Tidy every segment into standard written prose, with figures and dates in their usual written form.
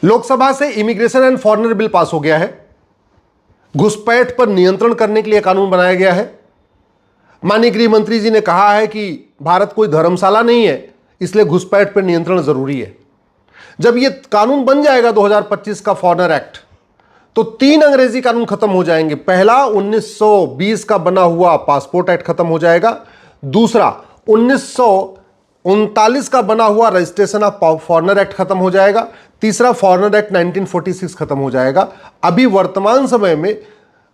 लोकसभा से immigration and foreigner bill pass हो गया है। घुसपैठ पर नियंत्रण करने के लिए कानून बनाया गया है। माननीय गृह मंत्री जी ने कहा है कि भारत कोई धर्मशाला नहीं है, इसलिए घुसपैठ पर नियंत्रण जरूरी है। जब यह कानून बन जाएगा 2025 का फॉरेनर एक्ट, तो 3 अंग्रेजी कानून खत्म हो जाएंगे। पहला 1920 का बना हुआ पासपोर्ट एक्ट खत्म हो जाएगा। दूसरा 1939 का बना हुआ रजिस्ट्रेशन ऑफ फॉरेनर एक्ट खत्म हो जाएगा। तीसरा फॉरेनर एक्ट 1946 खत्म हो जाएगा। अभी वर्तमान समय में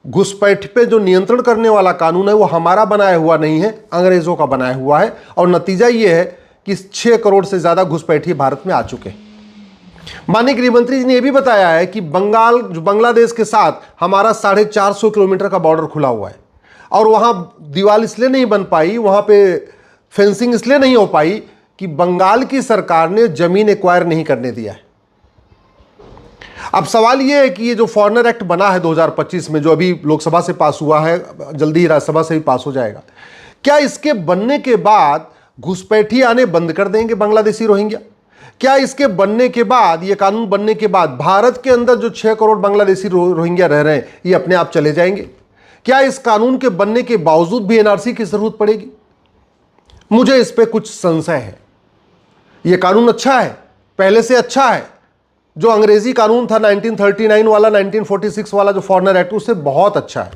घुसपैठ पे जो नियंत्रण करने वाला कानून है वो हमारा बनाया हुआ नहीं है, अंग्रेजों का बनाया हुआ है। और नतीजा ये है कि 6 करोड़ से ज्यादा घुसपैठी भारत में आ चुके हैं। माननीय गृह मंत्री जी ने यह भी बताया है कि बांग्लादेश के साथ हमारा 450 किलोमीटर का बॉर्डर खुला हुआ है और वहां दीवार इसलिए नहीं बन पाई, वहां पे फेंसिंग इसलिए नहीं हो पाई कि बंगाल की सरकार ने जमीन एक्वायर नहीं करने दिया है। अब सवाल यह है कि ये जो फॉरेनर एक्ट बना है 2025 में, जो अभी लोकसभा से पास हुआ है, जल्दी ही राज्यसभा से भी पास हो जाएगा, क्या इसके बनने के बाद घुसपैठी आने बंद कर देंगे बांग्लादेशी रोहिंग्या? क्या इसके बनने के बाद, ये कानून बनने के बाद भारत के अंदर जो 6 करोड़ बांग्लादेशी रोहिंग्या रह रहे हैं ये अपने आप चले जाएंगे? क्या इस कानून के बनने के बावजूद भी एनआरसी की जरूरत पड़ेगी? मुझे इस पे कुछ संशय है। यह कानून अच्छा है, पहले से अच्छा है। जो अंग्रेजी कानून था 1939 वाला, 1946 वाला जो फॉरेनर एक्ट, उससे बहुत अच्छा है।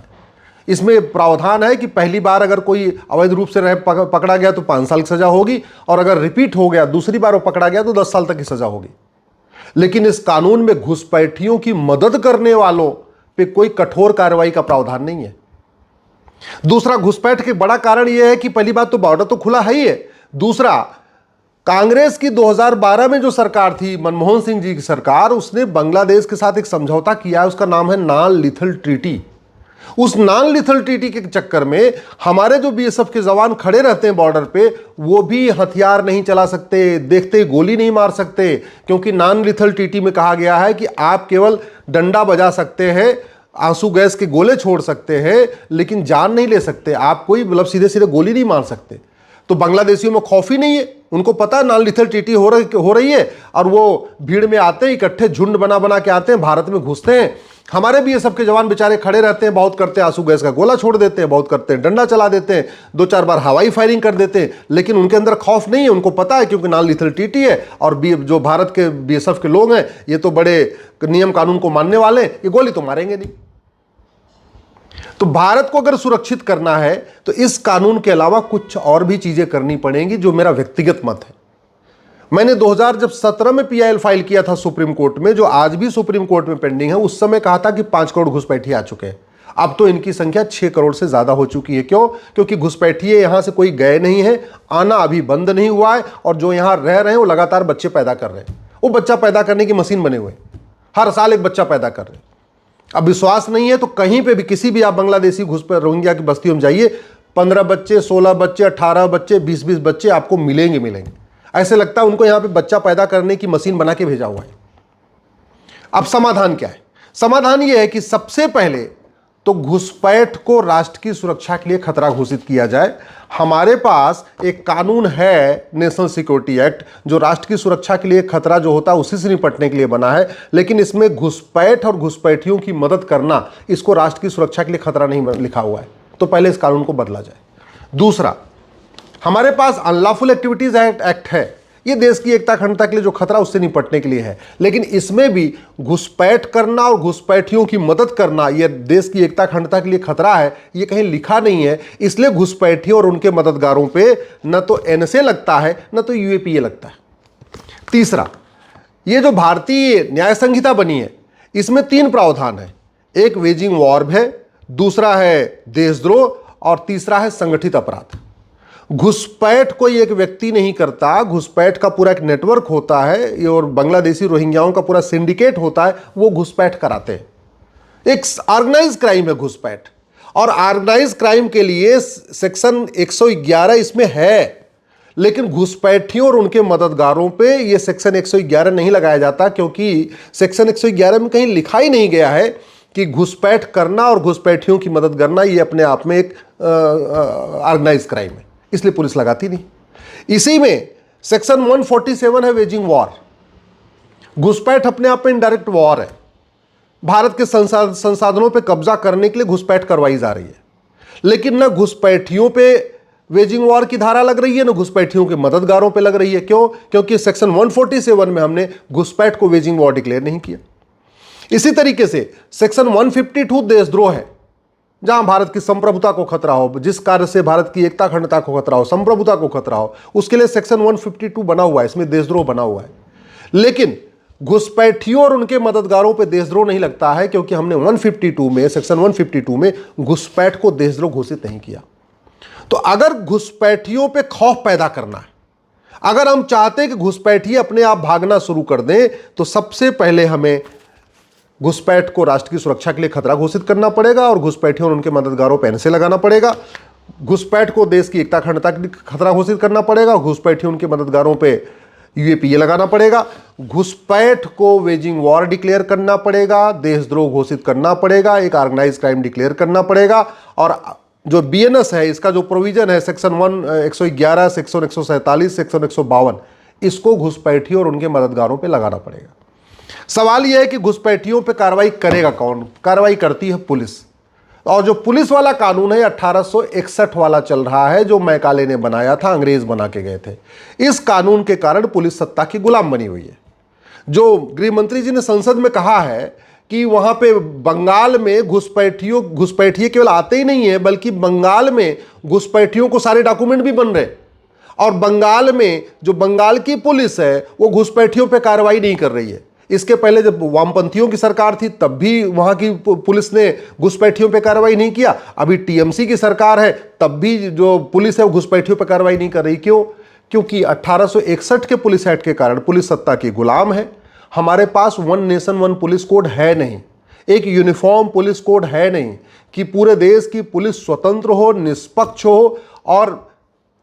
इसमें प्रावधान है कि पहली बार अगर कोई अवैध रूप से पकड़ा गया तो 5 साल की सजा होगी, और अगर रिपीट हो गया, दूसरी बार वो पकड़ा गया तो 10 साल तक की सजा होगी। लेकिन इस कानून में घुसपैठियों की मदद करने वालों पे कोई कठोर कार्रवाई का प्रावधान नहीं है। दूसरा, घुसपैठ के बड़ा कारण यह है कि पहली बात तो बॉर्डर तो खुला है ही है। दूसरा, कांग्रेस की 2012 में जो सरकार थी, मनमोहन सिंह जी की सरकार, उसने बांग्लादेश के साथ एक समझौता किया है, उसका नाम है नॉन लीथल ट्रीटी। उस नॉन लीथल ट्रीटी के चक्कर में हमारे जो बीएसएफ के जवान खड़े रहते हैं बॉर्डर पे, वो भी हथियार नहीं चला सकते, देखते ही गोली नहीं मार सकते, क्योंकि नॉन लीथल ट्रीटी में कहा गया है कि आप केवल डंडा बजा सकते हैं, आंसू गैस के गोले छोड़ सकते हैं, लेकिन जान नहीं ले सकते। आप कोई मतलब सीधे सीधे गोली नहीं मार सकते। तो बांग्लादेशियों में खौफ ही नहीं है, उनको पता है नॉन लीथल ट्रीटी हो रही है, और वो भीड़ में आते हैं, इकट्ठे झुंड बना बना के आते हैं, भारत में घुसते हैं। हमारे भी ये सबके जवान बेचारे खड़े रहते हैं, बहुत करते हैं आंसू गैस का गोला छोड़ देते हैं, बहुत करते हैं डंडा चला देते हैं, 2-4 बार हवाई फायरिंग कर देते हैं, लेकिन उनके अंदर खौफ नहीं है। उनको पता है क्योंकि नॉन लीथल ट्रीटी है, और जो भारत के बीएसएफ के लोग हैं ये तो बड़े नियम कानून को मानने वाले हैं, ये गोली तो मारेंगे नहीं। तो भारत को अगर सुरक्षित करना है तो इस कानून के अलावा कुछ और भी चीजें करनी पड़ेंगी, जो मेरा व्यक्तिगत मत है। मैंने 2017 में पीआईएल फाइल किया था सुप्रीम कोर्ट में, जो आज भी सुप्रीम कोर्ट में पेंडिंग है। उस समय कहा था कि 5 करोड़ घुसपैठी आ चुके हैं। अब तो इनकी संख्या 6 करोड़ से ज्यादा हो चुकी है। क्यों? क्योंकि घुसपैठिए यहां से कोई गए नहीं है, आना अभी बंद नहीं हुआ है, और जो यहां रह रहे हैं वो लगातार बच्चे पैदा कर रहे हैं। वो बच्चा पैदा करने की मशीन बने हुए, हर साल एक बच्चा पैदा कर रहे हैं। अब विश्वास नहीं है तो कहीं पे भी, किसी भी आप बांग्लादेशी रोहिंग्या की बस्तियों में जाइए, 15 बच्चे, 16 बच्चे, 18 बच्चे, 20-20 बच्चे आपको मिलेंगे। ऐसे लगता है उनको यहां पे बच्चा पैदा करने की मशीन बना के भेजा हुआ है। अब समाधान क्या है? समाधान यह है कि सबसे पहले तो घुसपैठ को राष्ट्र की सुरक्षा के लिए खतरा घोषित किया जाए। हमारे पास एक कानून है, नेशनल सिक्योरिटी एक्ट, जो राष्ट्र की सुरक्षा के लिए खतरा जो होता है उसी से निपटने के लिए बना है, लेकिन इसमें घुसपैठ और घुसपैठियों की मदद करना, इसको राष्ट्र की सुरक्षा के लिए खतरा नहीं लिखा हुआ है। तो पहले इस कानून को बदला जाए। दूसरा, हमारे पास अनलॉफुल एक्टिविटीज एक्ट है, ये देश की एकता अखंडता के लिए जो खतरा उससे निपटने के लिए है, लेकिन इसमें भी घुसपैठ करना और घुसपैठियों की मदद करना ये देश की एकता अखंडता के लिए खतरा है, ये कहीं लिखा नहीं है। इसलिए घुसपैठियों और उनके मददगारों पे न तो एनएसए लगता है न तो यूएपीए लगता है। तीसरा, ये जो भारतीय न्याय संहिता बनी है इसमें 3 प्रावधान है। एक वेजिंग वॉर है, दूसरा है देशद्रोह, और तीसरा है संगठित अपराध। घुसपैठ कोई एक व्यक्ति नहीं करता, घुसपैठ का पूरा एक नेटवर्क होता है, और बांग्लादेशी रोहिंग्याओं का पूरा सिंडिकेट होता है, वो घुसपैठ कराते हैं। एक ऑर्गेनाइज क्राइम है घुसपैठ, और ऑर्गेनाइज क्राइम के लिए सेक्शन 111 इसमें है, लेकिन घुसपैठियों और उनके मददगारों पे ये सेक्शन 111 नहीं लगाया जाता, क्योंकि सेक्शन 111 में कहीं लिखा ही नहीं गया है कि घुसपैठ करना और घुसपैठियों की मदद करना ये अपने आप में एक ऑर्गेनाइज क्राइम है, इसलिए पुलिस लगाती नहीं। इसी में सेक्शन 147 है वेजिंग वॉर। घुसपैठ अपने आप में इनडायरेक्ट वॉर है। भारत के संसाधनों पे कब्जा करने के लिए घुसपैठ करवाई जा रही है, लेकिन न घुसपैठियों पे वेजिंग वॉर की धारा लग रही है, न घुसपैठियों के मददगारों पे लग रही है। क्यों? क्योंकि सेक्शन 147 में हमने घुसपैठ को वेजिंग वॉर डिक्लेयर नहीं किया। इसी तरीके से सेक्शन 152 देशद्रोह है, जहां भारत की संप्रभुता को खतरा हो, जिस कार्य से भारत की एकता अखंडता को खतरा हो, संप्रभुता को खतरा हो, उसके लिए सेक्शन 152 बना हुआ है, इसमें देशद्रोह बना हुआ है। लेकिन घुसपैठियों और उनके मददगारों पे देशद्रोह नहीं लगता है, क्योंकि हमने 152 में, सेक्शन 152 में घुसपैठ को देशद्रोह घोषित नहीं किया। तो अगर घुसपैठियों पे खौफ पैदा करना है, अगर हम चाहते हैं कि घुसपैठी अपने आप भागना शुरू कर दें, तो सबसे पहले हमें घुसपैठ को राष्ट्र की सुरक्षा के लिए खतरा घोषित करना पड़ेगा और घुसपैठियों और उनके मददगारों पर एनएसए लगाना पड़ेगा। घुसपैठ को देश की एकता अखंडता के लिए खतरा घोषित करना पड़ेगा। घुसपैठियों उनके मददगारों पर यूएपीए लगाना पड़ेगा। घुसपैठ को वेजिंग वॉर डिक्लेयर करना पड़ेगा, देशद्रोह घोषित करना पड़ेगा, एक ऑर्गेनाइज क्राइम डिक्लेयर करना पड़ेगा। और जो बीएनएस है, इसका जो प्रोविजन है सेक्शन 111, सेक्शन 147, सेक्शन 152, इसको घुसपैठियों और उनके मददगारों पे लगाना पड़ेगा। सवाल यह है कि घुसपैठियों पे कार्रवाई करेगा कौन? कार्रवाई करती है पुलिस। और जो पुलिस वाला कानून है 1861 वाला चल रहा है, जो मैकाले ने बनाया था, अंग्रेज बना के गए थे। इस कानून के कारण पुलिस सत्ता की गुलाम बनी हुई है। जो गृह मंत्री जी ने संसद में कहा है कि वहां पे बंगाल में घुसपैठिए केवल आते ही नहीं है, बल्कि बंगाल में घुसपैठियों को सारे डॉक्यूमेंट भी बन रहे, और बंगाल में जो बंगाल की पुलिस है वो घुसपैठियों पे कार्रवाई नहीं कर रही है। इसके पहले जब वामपंथियों की सरकार थी तब भी वहां की पुलिस ने घुसपैठियों पे कार्रवाई नहीं किया। अभी टीएमसी की सरकार है तब भी जो पुलिस है वो घुसपैठियों पे कार्रवाई नहीं कर रही। क्यों? क्योंकि 1861 के पुलिस एक्ट के कारण पुलिस सत्ता की गुलाम है। हमारे पास one nation one police code है नहीं, एक यूनिफॉर्म पुलिस कोड है नहीं कि पूरे देश की पुलिस स्वतंत्र हो, निष्पक्ष हो और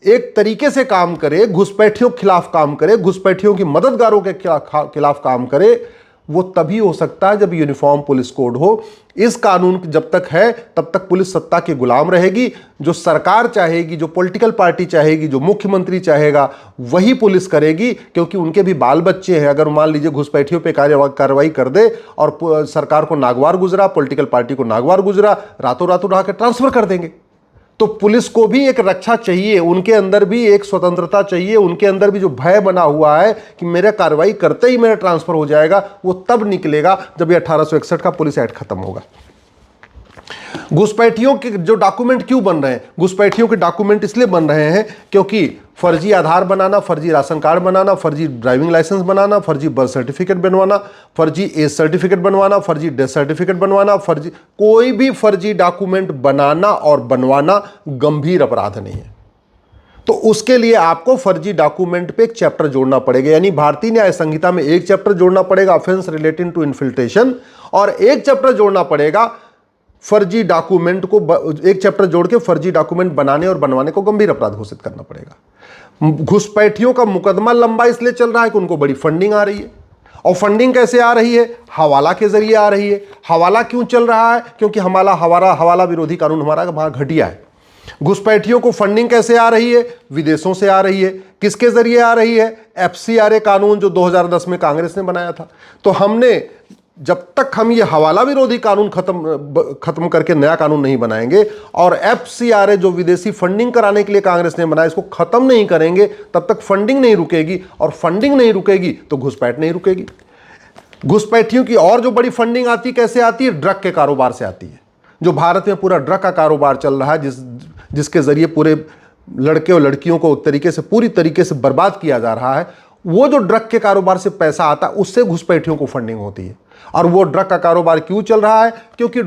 एक तरीके से काम करे, घुसपैठियों के खिलाफ काम करे, घुसपैठियों की मददगारों के खिलाफ काम करे। वो तभी हो सकता है जब यूनिफॉर्म पुलिस कोड हो। इस कानून जब तक है तब तक पुलिस सत्ता की गुलाम रहेगी। जो सरकार चाहेगी, जो पॉलिटिकल पार्टी चाहेगी, जो मुख्यमंत्री चाहेगा, वही पुलिस करेगी, क्योंकि उनके भी बाल बच्चे हैं। अगर मान लीजिए घुसपैठियों पे कार्रवाई कर दे और सरकार को नागवार गुजरा, पॉलिटिकल पार्टी को नागवार गुजरा, रातों रात उठा के ट्रांसफर कर देंगे। तो पुलिस को भी एक रक्षा चाहिए, उनके अंदर भी एक स्वतंत्रता चाहिए, उनके अंदर भी जो भय बना हुआ है कि मेरा कार्रवाई करते ही मेरा ट्रांसफर हो जाएगा, वो तब निकलेगा जब ये 1861 का पुलिस एक्ट खत्म होगा। घुसपैठियों के जो डॉक्यूमेंट क्यों बन रहे हैं? घुसपैठियों के डॉक्यूमेंट इसलिए बन रहे हैं क्योंकि फर्जी आधार बनाना, फर्जी राशन कार्ड बनाना, फर्जी ड्राइविंग लाइसेंस बनाना, फर्जी बर्थ सर्टिफिकेट बनवाना, फर्जी एज सर्टिफिकेट बनवाना, फर्जी डेथ सर्टिफिकेट बनवाना, कोई भी फर्जी डॉक्यूमेंट बनाना और बनवाना गंभीर अपराध नहीं है। तो उसके लिए आपको फर्जी डॉक्यूमेंट पे एक चैप्टर जोड़ना पड़ेगा, यानी भारतीय न्याय संहिता में एक चैप्टर जोड़ना पड़ेगा ऑफेंस रिलेटिंग टू इन्फिल्ट्रेशन, और एक चैप्टर जोड़ना पड़ेगा फर्जी डॉक्यूमेंट को, एक चैप्टर जोड़ के फर्जी डॉक्यूमेंट बनाने और बनवाने को गंभीर अपराध घोषित करना पड़ेगा। घुसपैठियों का मुकदमा लंबा इसलिए चल रहा है कि उनको बड़ी फंडिंग आ रही है। और फंडिंग कैसे आ रही है? हवाला के जरिए आ रही है। हवाला क्यों चल रहा है? क्योंकि हवाला विरोधी कानून हमारा वहां घटिया है। घुसपैठियों को फंडिंग कैसे आ रही है? विदेशों से आ रही है। किसके जरिए आ रही है? एफसीआरए कानून जो 2010 में कांग्रेस ने बनाया था। तो हमने जब तक हम ये हवाला विरोधी कानून खत्म करके नया कानून नहीं बनाएंगे और एफसीआरए जो विदेशी फंडिंग कराने के लिए कांग्रेस ने बनाया, इसको खत्म नहीं करेंगे, तब तक फंडिंग नहीं रुकेगी, और फंडिंग नहीं रुकेगी तो घुसपैठ नहीं रुकेगी। घुसपैठियों की और जो बड़ी फंडिंग आती है, कैसे आती है? ड्रग के कारोबार से आती है। जो भारत में पूरा ड्रग का कारोबार चल रहा है, जिसके जरिए पूरे लड़के और लड़कियों को पूरी तरीके से बर्बाद किया जा रहा है, वो जो ड्रग के कारोबार से पैसा आता है, उससे घुसपैठियों को फंडिंग होती है। और वो ड्रग का कारोबार क्यों चल रहा है? क्योंकि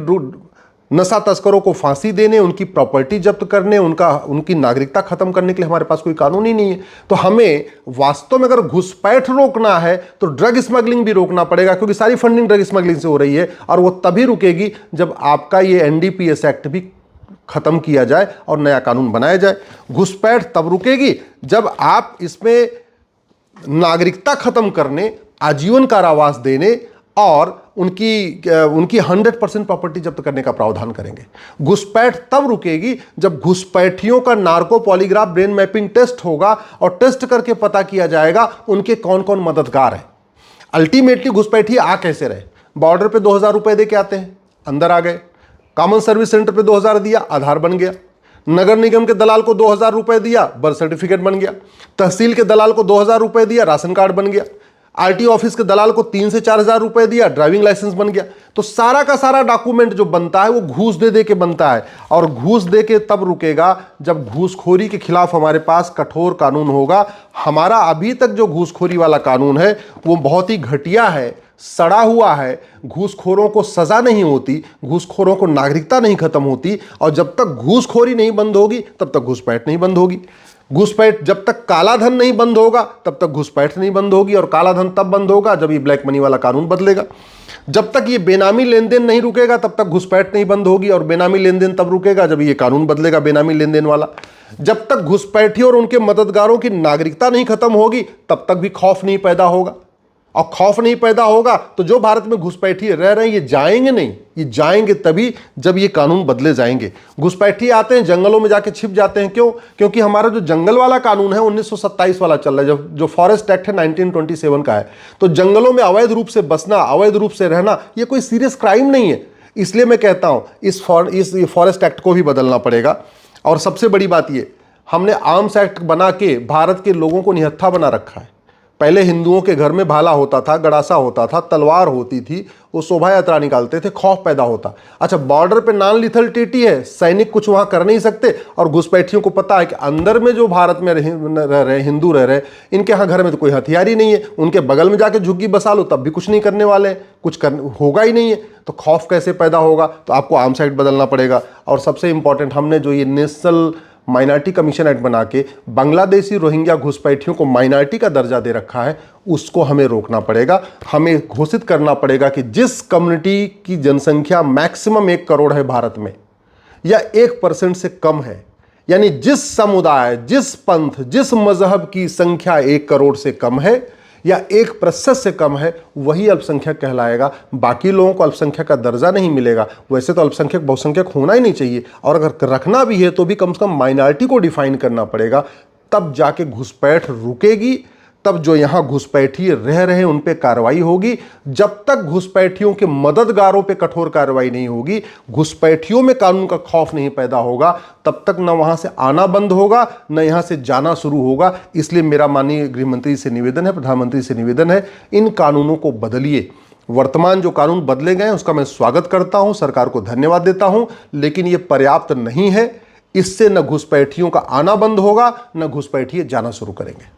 नशा तस्करों को फांसी देने, उनकी प्रॉपर्टी जब्त करने, उनकी नागरिकता खत्म करने के लिए हमारे पास कोई कानून ही नहीं है। तो हमें वास्तव में अगर घुसपैठ रोकना है तो ड्रग स्मगलिंग भी रोकना पड़ेगा, क्योंकि सारी फंडिंग ड्रग स्मगलिंग से हो रही है, और वो तभी रुकेगी जब आपका ये एनडीपीएस एक्ट भी खत्म किया जाए और नया कानून बनाया जाए। घुसपैठ तब रुकेगी जब आप इसमें नागरिकता खत्म करने, आजीवन कारावास देने और उनकी 100% प्रॉपर्टी जब्त करने का प्रावधान करेंगे। घुसपैठ तब रुकेगी जब घुसपैठियों का narco polygraph brain mapping test होगा और टेस्ट करके पता किया जाएगा उनके कौन कौन मददगार हैं। अल्टीमेटली घुसपैठिए आ कैसे रहे? बॉर्डर पे 2000 रुपए दे के आते हैं, अंदर आ गए। कॉमन सर्विस सेंटर पे 2000 दिया, आधार बन गया। नगर निगम के दलाल को 2000 रुपए दिया, बर्थ सर्टिफिकेट बन गया। तहसील के दलाल को 2000 रुपए दिया, राशन कार्ड बन गया। आरटीओ ऑफिस के दलाल को 3 से 4000 रुपए दिया, ड्राइविंग लाइसेंस बन गया। तो सारा का सारा डॉक्यूमेंट जो बनता है वो घूस दे दे के बनता है, और घूस दे के तब रुकेगा जब घूसखोरी के खिलाफ हमारे पास कठोर कानून होगा। हमारा अभी तक जो घूसखोरी वाला कानून है वो बहुत ही घटिया है, सड़ा हुआ है। घूसखोरों को सजा नहीं होती, घूसखोरों को नागरिकता नहीं खत्म होती, और जब तक घूसखोरी नहीं बंद होगी तब तक घुसपैठ नहीं बंद होगी। घुसपैठ जब तक काला धन नहीं बंद होगा तब तक घुसपैठ नहीं बंद होगी, और काला धन तब बंद होगा जब ये ब्लैक मनी वाला कानून बदलेगा। जब तक ये बेनामी लेन देन नहीं रुकेगा तब तक घुसपैठ नहीं बंद होगी, और बेनामी लेन देन तब रुकेगा जब ये कानून बदलेगा बेनामी लेन देन वाला। जब तक घुसपैठी और उनके मददगारों की नागरिकता नहीं खत्म होगी तब तक भी खौफ नहीं पैदा होगा, और खौफ नहीं पैदा होगा तो जो भारत में घुसपैठी रह रहे हैं ये जाएंगे नहीं, ये जाएंगे तभी जब ये कानून बदले जाएंगे। घुसपैठी आते हैं, जंगलों में जाके छिप जाते हैं। क्यों? क्योंकि हमारा जो जंगल वाला कानून है 1927 वाला चल रहा है, जो फॉरेस्ट एक्ट है 1927 का है। तो जंगलों में अवैध रूप से बसना, अवैध रूप से रहना ये कोई सीरियस क्राइम नहीं है। इसलिए मैं कहता हूं इस फॉरेस्ट एक्ट को भी बदलना पड़ेगा। और सबसे बड़ी बात ये, हमने आर्म्स एक्ट बना के भारत के लोगों को निहत्था बना रखा है। पहले हिंदुओं के घर में भाला होता था, गड़ासा होता था, तलवार होती थी, वो शोभा यात्रा निकालते थे, खौफ पैदा होता। अच्छा, बॉर्डर पे नॉन लीथल ट्रीटी है, सैनिक कुछ वहां कर नहीं सकते, और घुसपैठियों को पता है कि अंदर में जो भारत में रह रहे हिंदू रह रहे, इनके यहाँ घर में तो कोई हथियार ही नहीं है, उनके बगल में जाके झुग्गी बसा लो तब भी कुछ नहीं करने वाले, कुछ होगा ही नहीं है। तो खौफ कैसे पैदा होगा? तो आपको आर्म्स एक्ट बदलना पड़ेगा। और सबसे इंपॉर्टेंट, हमने जो ये नेशनल माइनॉरिटी कमीशन एक्ट बना के बांग्लादेशी रोहिंग्या घुसपैठियों को माइनॉरिटी का दर्जा दे रखा है, उसको हमें रोकना पड़ेगा। हमें घोषित करना पड़ेगा कि जिस कम्युनिटी की जनसंख्या मैक्सिमम 1 करोड़ है भारत में, या 1% से कम है, यानी जिस समुदाय, जिस पंथ, जिस मजहब की संख्या 1 करोड़ से कम है या 1% से कम है, वही अल्पसंख्यक कहलाएगा। बाकी लोगों को अल्पसंख्यक का दर्जा नहीं मिलेगा। वैसे तो अल्पसंख्यक बहुसंख्यक होना ही नहीं चाहिए, और अगर रखना भी है तो भी कम से कम माइनॉरिटी को डिफाइन करना पड़ेगा, तब जाके घुसपैठ रुकेगी, तब जो यहाँ घुसपैठी रह रहे हैं उन पे कार्रवाई होगी। जब तक घुसपैठियों के मददगारों पे कठोर कार्रवाई नहीं होगी, घुसपैठियों में कानून का खौफ नहीं पैदा होगा, तब तक न वहां से आना बंद होगा न यहां से जाना शुरू होगा। इसलिए मेरा माननीय गृह मंत्री से निवेदन है, प्रधानमंत्री से निवेदन है, इन कानूनों को बदलिए। वर्तमान जो कानून बदले गए उसका मैं स्वागत करता हूं, सरकार को धन्यवाद देता हूं, लेकिन ये पर्याप्त नहीं है। इससे न घुसपैठियों का आना बंद होगा, न घुसपैठिए जाना शुरू करेंगे।